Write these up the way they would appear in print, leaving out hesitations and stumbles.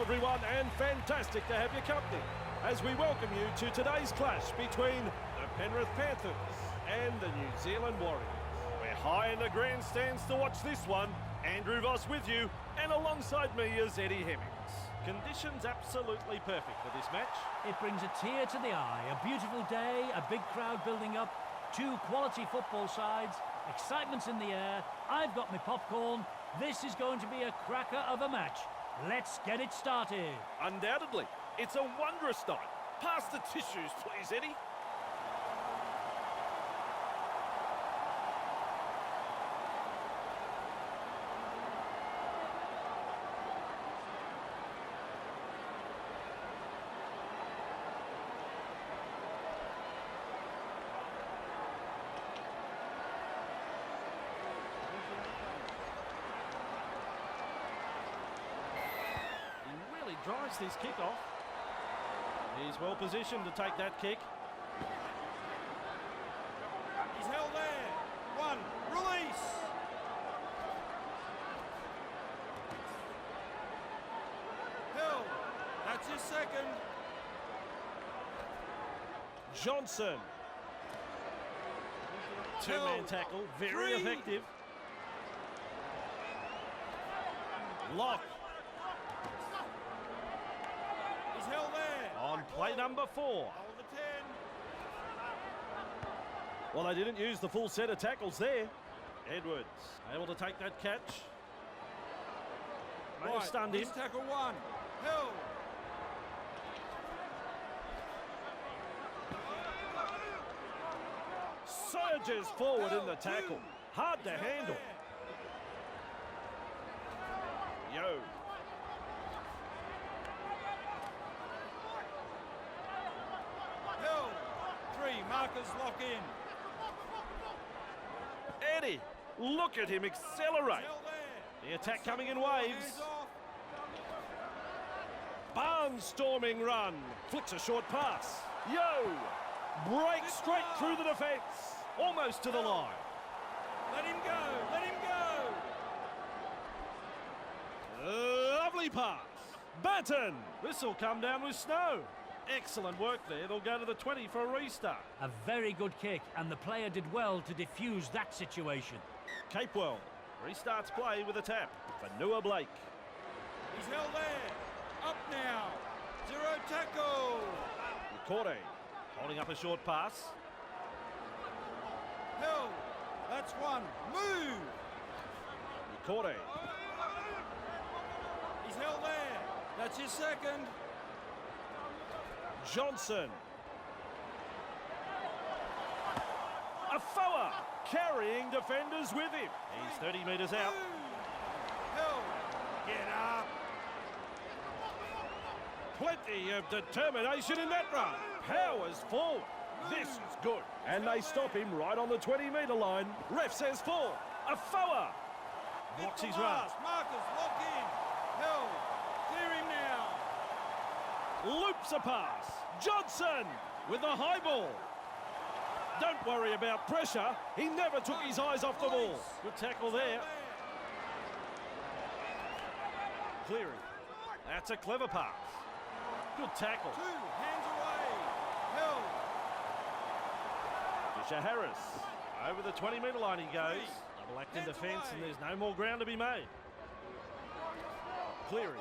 everyone, and fantastic to have your company as we welcome you to today's clash between the Penrith Panthers and the New Zealand Warriors. We're high in the grandstands to watch this one. Andrew Voss with you, and alongside me is Eddie Hemmings. Conditions absolutely perfect for this match. It brings a tear to the eye. A beautiful day, a big crowd building up, two quality football sides, excitement's in the air. I've got my popcorn. This is going to be a cracker of a match. Let's get it started. Undoubtedly, it's a wondrous night. Pass the tissues, please, Eddie. Drives this kick off. He's well positioned to take that kick. He's held there. One. Release. Held. That's his second. Johnson. Two-man tackle. Very effective. Lock. On play number 4. Well, they didn't use the full set of tackles there. Edwards able to take that catch. May have stunned him. Tackle 1. Hill. Surges forward in the tackle. Hard to handle. Yo. Markers lock in. Eddie, look at him accelerate. The attack coming in waves. Barnstorming run. Flicks a short pass. Yo! Breaks straight through the defence. Almost to the line. Let him go. Let him go. Lovely pass. Batten. This will come down with snow. Excellent work there. They'll go to the 20 for a restart. A very good kick, and the player did well to defuse that situation. Capewell restarts play with a tap for Nua Blake. He's held there. Up now. Zero tackle. Corday holding up a short pass. Held. That's one. Move. Corday. He's held there. That's his second. Johnson. Afoa carrying defenders with him. He's 30 metres out. Hill. Get up. Plenty of determination in that run. Powers forward. This is good. And they stop him right on the 20-metre line. Ref says 4. Afoa blocks his run. Markers lock in. Hill. Clear him now. Loops a pass. Johnson with the high ball. Don't worry about pressure. He never took his eyes off the ball. Good tackle there. Clearing. That's a clever pass. Good tackle. 2 hands away. Hill. Fisher Harris. Over the 20-metre line he goes. Double act in defence, and there's no more ground to be made. Clearing.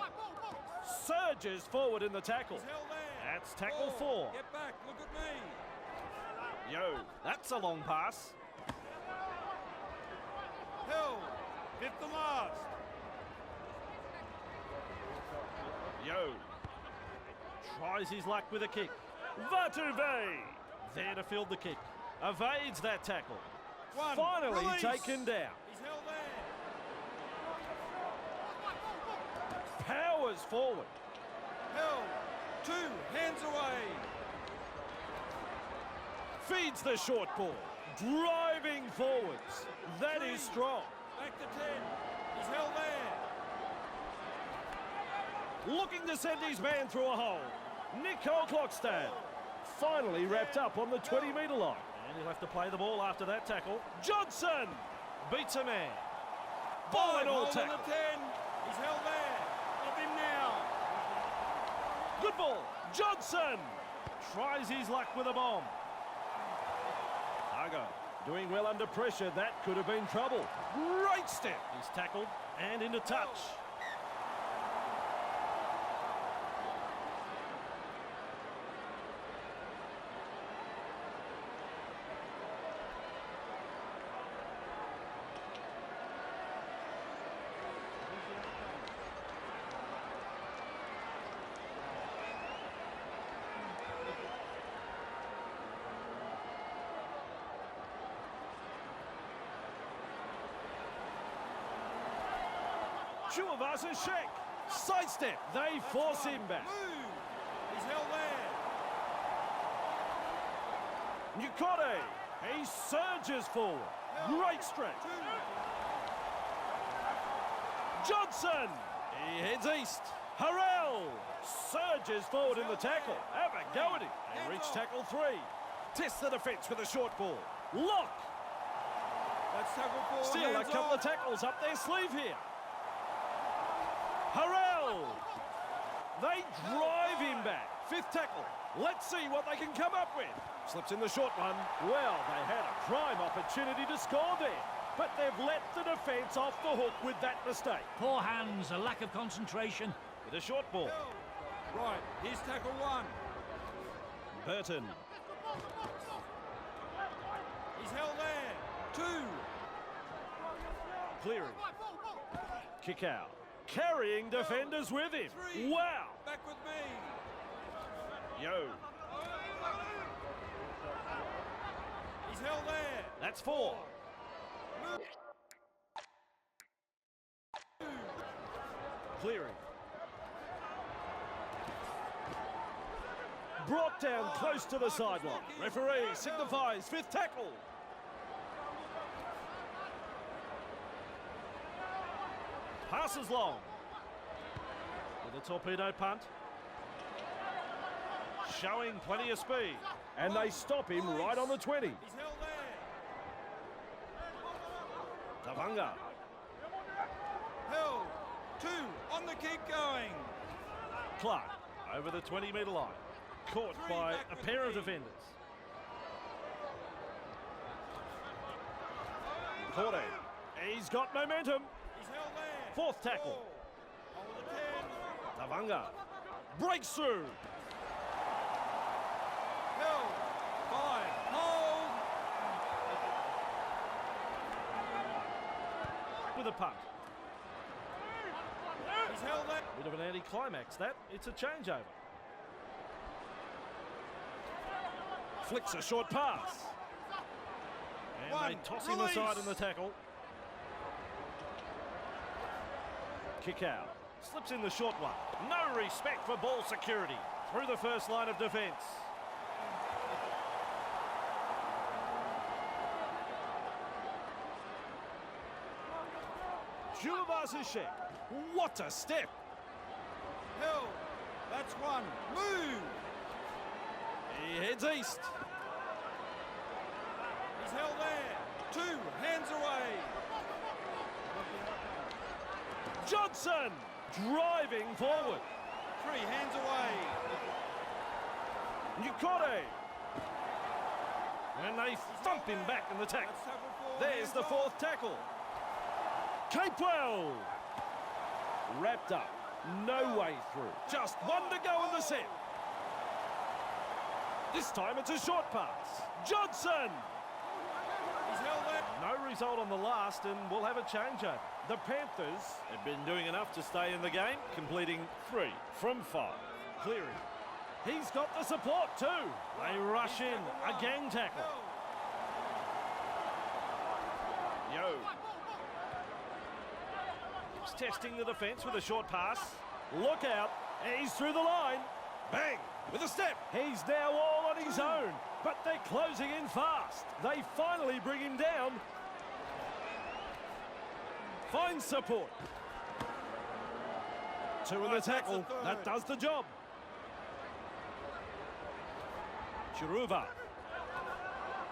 Surges forward in the tackle. That's tackle 4. Get back, look at me. Yo, that's a long pass. Hill, hit the last. Yo, tries his luck with a kick. Vatuve, there to field the kick. Evades that tackle. One, finally release. Taken down. He's held there. Powers forward. Hill, 2 hands away. Feeds the short ball. Driving forwards. That is strong. Back to 10. He's held there. Looking to send his man through a hole. Nicole Clockstad. Finally wrapped up on the 20-metre line. And he'll have to play the ball after that tackle. Johnson beats a man. Ball and all tackle. The 10. He's held there. Up him now. Good ball. Johnson tries his luck with a bomb. Targo doing well under pressure. That could have been trouble. Great step. He's tackled and into touch. Shek. Sidestep. They force him back. Move. He's held there. Nukode. He surges forward. Great stretch. Johnson. He heads east. Harrell surges forward in the tackle. Have a go at him. They reach tackle 3. Test the defence with a short ball. Lock. That's tackle 4. Still a couple of tackles up their sleeve here. Harrell! They drive him back. 5th tackle. Let's see what they can come up with. Slips in the short one. Well, they had a prime opportunity to score there, but they've let the defence off the hook with that mistake. Poor hands, a lack of concentration. With a short ball. Right, here's tackle 1. Burton. He's held there. 2. Clearing. Kick out. Carrying defenders with him. 3. Wow. Back with me. Yo. He's held there. That's 4. Clearing. Brought down close to the sideline. Referee signifies 5th tackle. Passes long. With a torpedo punt. Showing plenty of speed. And they stop him right on the 20. He's held there. Tavanga. Held. 2. On the kick going. Clark over the 20-metre line. Caught by a pair of defenders. Corday. He's got momentum. He's held there. 4th tackle. 4. On with the 10. Tavanga. Breaks through. Held. 5. Hold. With a punt. He's held there. Bit of an anticlimax that. It's a changeover. Flicks a short pass. And they toss him aside in the tackle. Kick out. Slips in the short one. No respect for ball security. Through the first line of defence. Shek. What a step. Held. That's 1. Move. He heads east. He's held there. 2. Hands away. Johnson driving forward. 3. Hands away. Nukode. And they thump him back in the tackle. That's tackle 4. There's the Hands 4th off. tackle. Capewell. Wrapped up. No way through. Just 1 to go in the set. This time it's a short pass. Johnson. He's held there. No result on the last, and we'll have a changeover. The Panthers have been doing enough to stay in the game, completing 3 from 5. Clearing. He's got the support too. They rush in. A gang tackle. Yo. He's testing the defence with a short pass. Look out. He's through the line. Bang. With a step. He's now all on his own. But they're closing in fast. They finally bring him down. Finds support. 2 in the tackle. That does the job. Chiruva.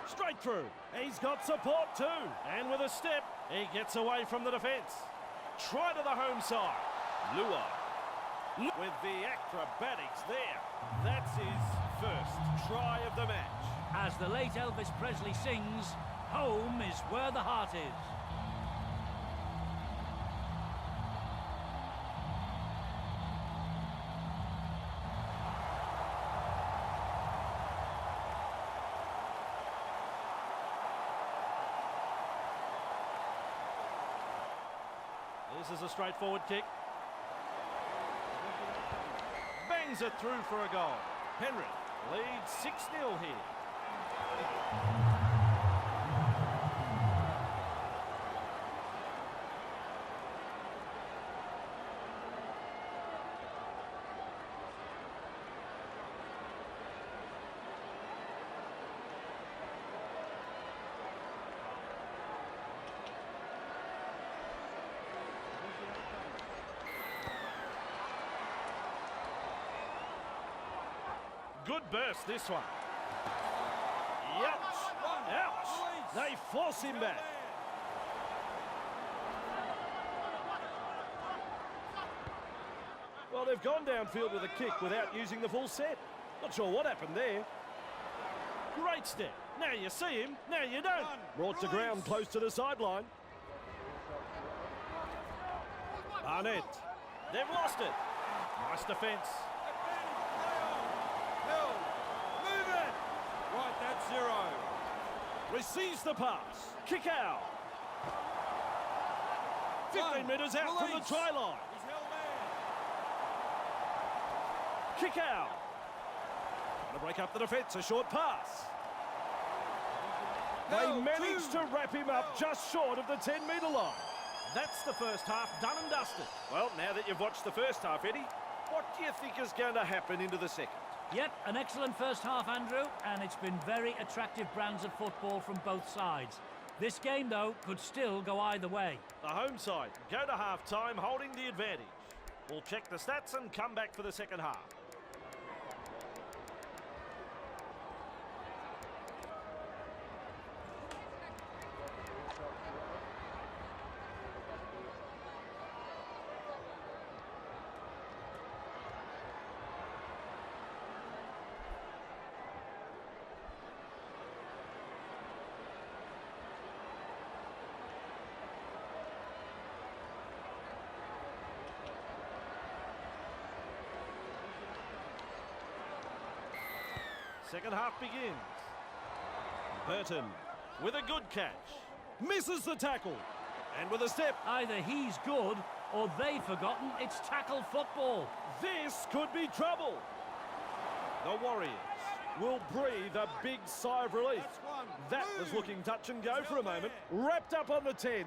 Straight through. He's got support too. And with a step, he gets away from the defence. Try to the home side. Lua. With the acrobatics there. That's his first try of the match. As the late Elvis Presley sings, home is where the heart is. This is a straightforward kick. Bangs it through for a goal. Penrith leads 6-0 here. Good burst, this one. Ouch! Ouch! They force him back. Well, they've gone downfield with a kick without using the full set. Not sure what happened there. Great step. Now you see him, now you don't. Brought to ground close to the sideline. Barnett. They've lost it. Nice defence. Right, that's 0. Receives the pass. Kick out. 15 metres out from the try line. He's held there. Kick out. Trying to break up the defence. A short pass. They managed to wrap him up just short of the 10-metre line. That's the first half done and dusted. Well, now that you've watched the first half, Eddie, what do you think is going to happen into the second? Yep, an excellent first half, Andrew, and it's been very attractive brands of football from both sides. This game, though, could still go either way. The home side go to half-time holding the advantage. We'll check the stats and come back for the second half. Second half begins. Burton with a good catch. Misses the tackle. And with a step. Either he's good or they've forgotten it's tackle football. This could be trouble. The Warriors will breathe a big sigh of relief. That was looking touch and go for a moment. Wrapped up on the 10.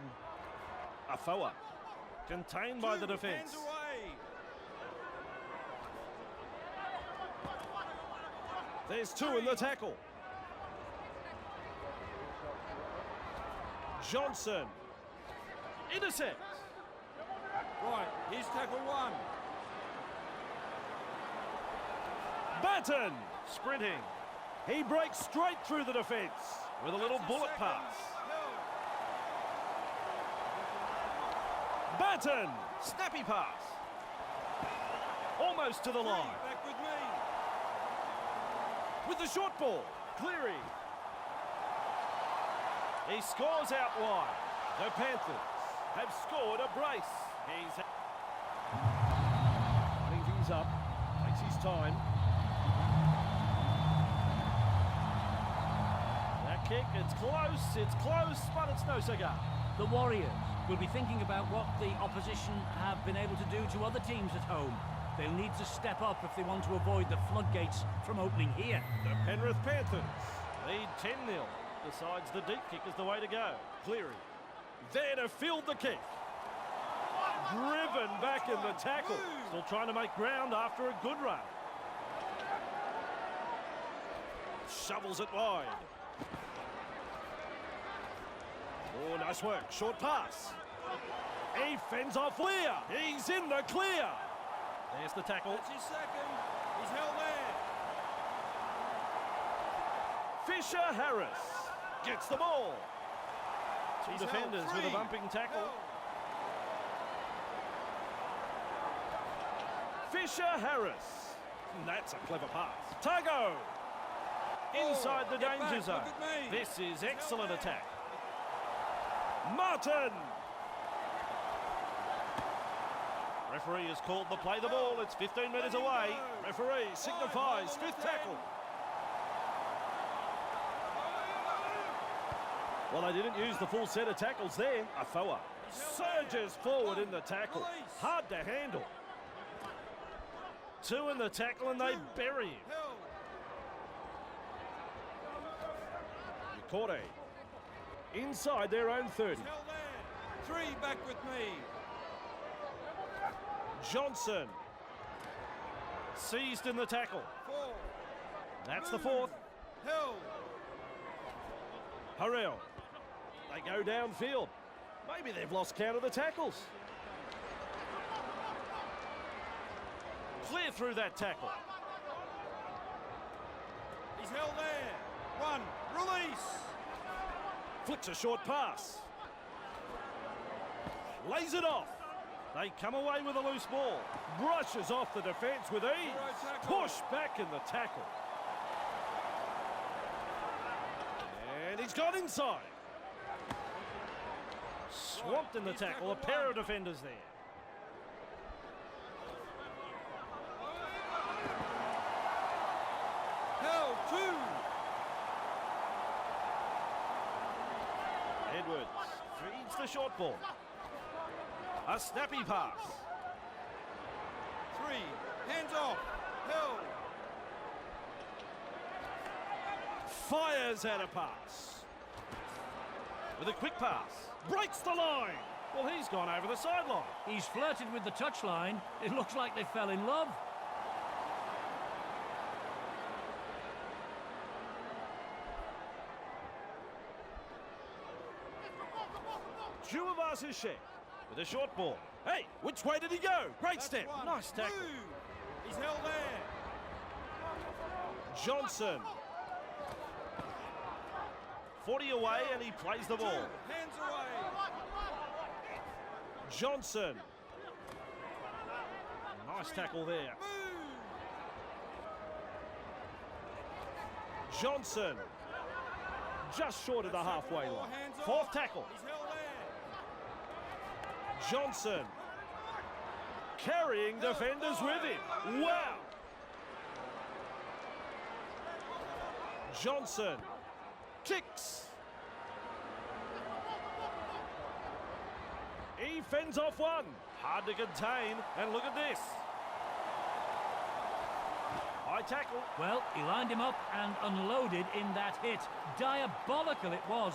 Afoa contained by the defence. There's 2 in the tackle. Johnson intercepts. Right, here's tackle 1. Batten sprinting. He breaks straight through the defence with a little bullet pass. Batten, snappy pass. Almost to the line. Back with me. With the short ball, Cleary. He scores out wide. The Panthers have scored a brace. He's running things up, takes his time. That kick, it's close, but it's no cigar. The Warriors will be thinking about what the opposition have been able to do to other teams at home. They'll need to step up if they want to avoid the floodgates from opening here. The Penrith Panthers lead 10-0. Decides the deep kick is the way to go. Cleary there to field the kick. Driven back in the tackle. Still trying to make ground after a good run. Shovels it wide. Oh, nice work. Short pass. He fends off Lear. He's in the clear. There's the tackle. That's his second. He's held there. Fisher Harris gets the ball. Two He's defenders held. with a 3. bumping tackle. Held. Fisher-Harris. That's a clever pass. Tago. Inside the get danger back, zone. look at me. This is excellent attack. Martin. Referee has called the play the ball. It's 15 metres away. Referee signifies fifth tackle. Well, they didn't use the full set of tackles there. Afoa surges forward in the tackle. Hard to handle. Two in the tackle and they bury him. Corday inside their own 30. Three back with me. Johnson seized in the tackle. Four. That's the fourth. Held. Harrell. They go downfield. Maybe they've lost count of the tackles. Clear through that tackle. He's held there. One. Release. Flicks a short pass. Lays it off. They come away with a loose ball. Brushes off the defence with ease. Push back in the tackle. And he's got inside. Swamped in the tackle. A pair of defenders there. Held. Two. Edwards feeds the short ball. A snappy pass. Three. Hands off. Held. Fires out a pass. With a quick pass. Breaks the line. Well, he's gone over the sideline. He's flirted with the touchline. It looks like they fell in love. Juavasishe with a short ball. Hey, which way did he go? Great step. One. Nice tackle. Move. He's held there. Johnson. 40 away and he plays the ball. Two. Hands away. Johnson. Nice tackle there. Move. Johnson. Just short of the halfway line. Hands off. Fourth tackle. He's held there. Johnson. Carrying defenders with him. Wow. Johnson. Kicks. He fends off one. Hard to contain. And look at this. High tackle. Well, he lined him up and unloaded in that hit. Diabolical it was.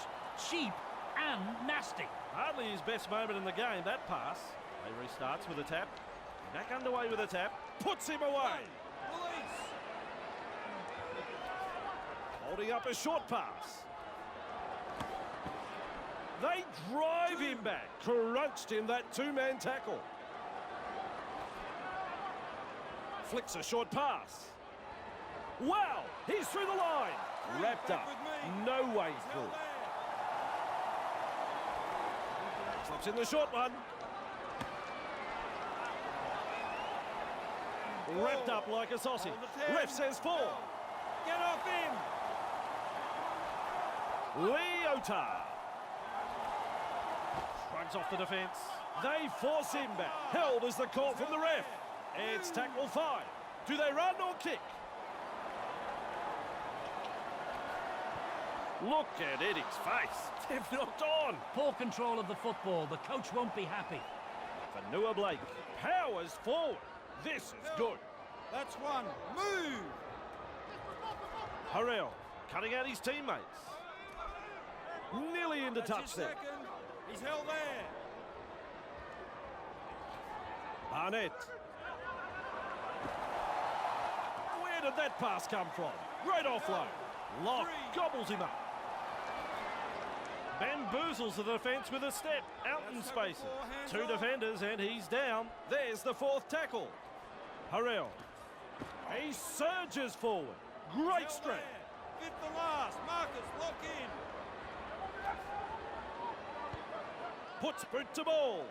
Cheap and nasty. Hardly his best moment in the game, that pass. He restarts with a tap. Back underway with a tap. Puts him away. Release. Holding up a short pass. They drive him back. Crunched in that two-man tackle. Flicks a short pass. Wow, he's through the line. Three, Wrapped back up. with me. No way He's through. held there. Slips in the short one. Wrapped up like a sausage. On the 10. Ref says 4. Get off him. Leota. Shrugs off the defence. They force him back. Held is the call from the ref. It's tackle 5. Do they run or kick? Look at Eddie's face. They've knocked on. Poor control of the football. The coach won't be happy. For Nua Blake. Powers forward. This is good. That's one. Move. Harrell cutting out his teammates. Nearly into That's touch his there. second. He's held there. Barnett. Where did that pass come from? Great offload. Lock gobbles him up. Bamboozles the defence with a step. Out in spaces. Two defenders and he's down. There's the fourth tackle. Harrell. He surges forward. Great strength. Fifth and last. Marcus, lock in. Puts boot to ball.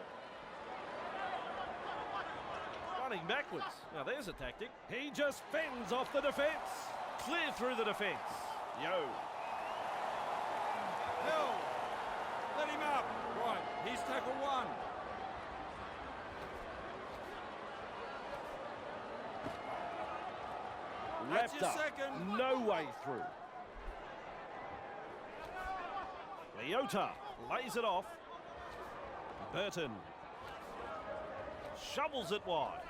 running backwards. Now there's a tactic. He just fends off the defence. Clear through the defence. Yo. Hill. Let him up. Right, he's tackle one. That's Wrapped your up. second. No way through. Leota lays it off. Burton shovels it wide.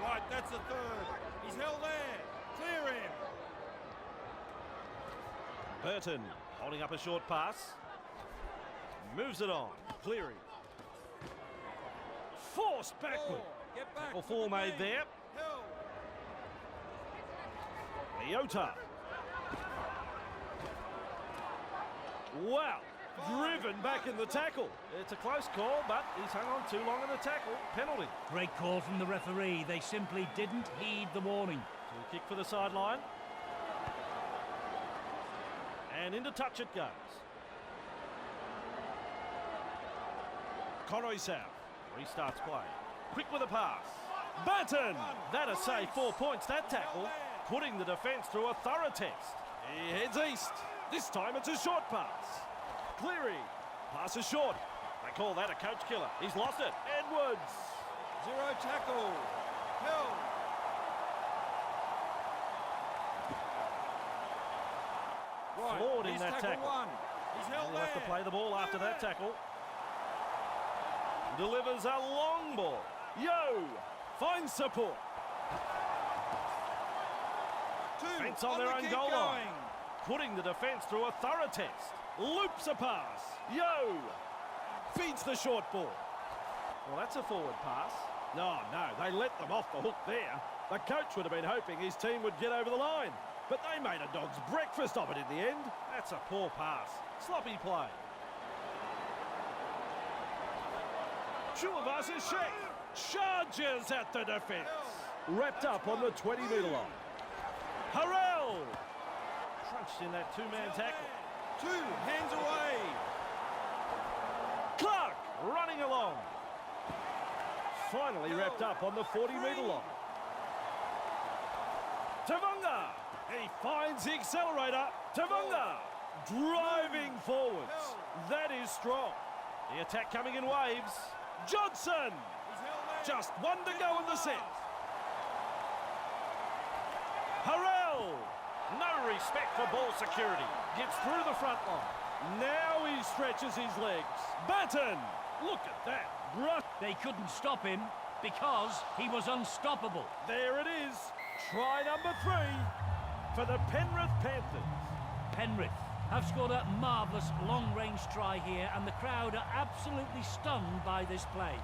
Right, that's the third. He's held there. Clear him. Burton holding up a short pass. Moves it on. Cleary. Forced backward. Four. Get back. Tackle four Look at made me. there. Hill. Leota. Wow. Driven back in the tackle. It's a close call, but he's hung on too long in the tackle. Penalty. Great call from the referee. They simply didn't heed the warning. So a kick for the sideline. And into touch it goes. Conroy South restarts play. Quick with a pass. Burton! That'll save 4 points, that tackle. Putting the defence through a thorough test. He heads east. This time it's a short pass. Cleary. Pass is short. They call that a coach killer. He's lost it. Edwards. Zero tackle. Hill. Right, Flawed in he's that tackle. one. He's held He'll there. have to play the ball after that tackle. Delivers a long ball. Yo! Finds support. Two. Fence on their the own kick goal line. going. Putting the defence through a thorough test. Loops a pass. Yo! Feeds the short ball. Well, that's a forward pass. No, they let them off the hook there. The coach would have been hoping his team would get over the line. But they made a dog's breakfast of it in the end. That's a poor pass. Sloppy play. Chulivas' Sheikh charges at the defence. Wrapped up on the 20-metre line. Harrell! Crunched in that two-man tackle. 2 hands away. Clark running along. Finally wrapped up on the 40-metre line. Tavunga! He finds the accelerator. Tavunga! Driving forwards. That is strong. The attack coming in waves. Johnson! He's held there. Just one to go in the set. Harrell! No respect for ball security. Gets through the front line. Now he stretches his legs. Burton! Look at that. They couldn't stop him because he was unstoppable. There it is. Try number 3 for the Penrith Panthers. Penrith have scored a marvellous long-range try here, and the crowd are absolutely stunned by this play.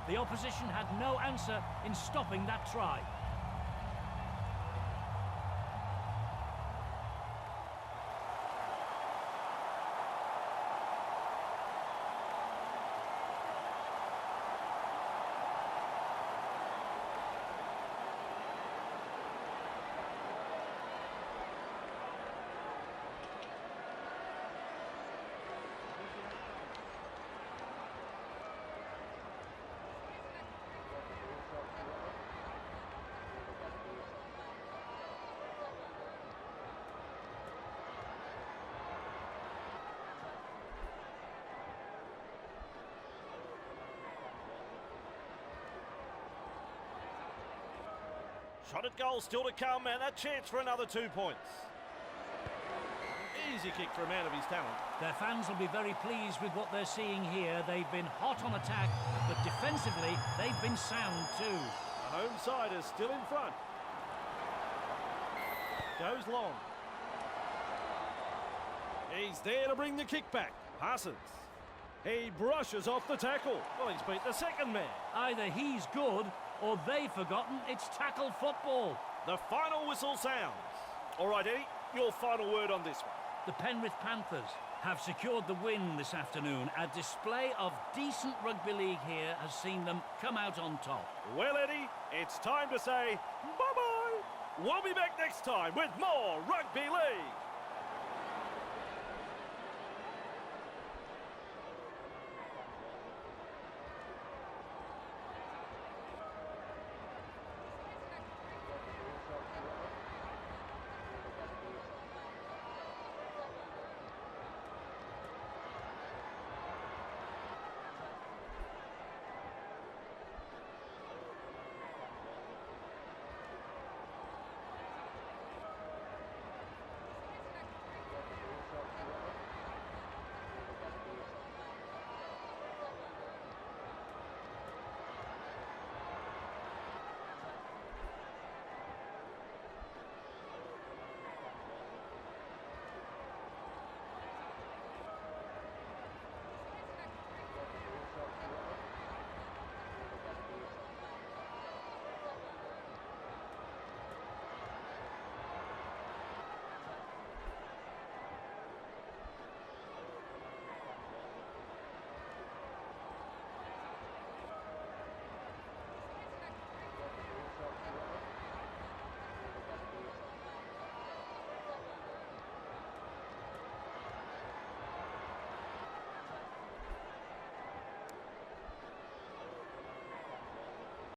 The opposition had no answer in stopping that try. Shot at goal still to come, and a chance for another 2 points. Easy kick for a man of his talent. Their fans will be very pleased with what they're seeing here. They've been hot on attack, but defensively, they've been sound too. The home side is still in front. Goes long. He's there to bring the kick back. Passes. He brushes off the tackle. Well, he's beat the second man. Either he's good or they've forgotten it's tackle football. The final whistle sounds. All right, Eddie, your final word on this one. The Penrith Panthers have secured the win this afternoon. A display of decent rugby league here has seen them come out on top. Well, Eddie, it's time to say bye-bye. We'll be back next time with more Rugby League.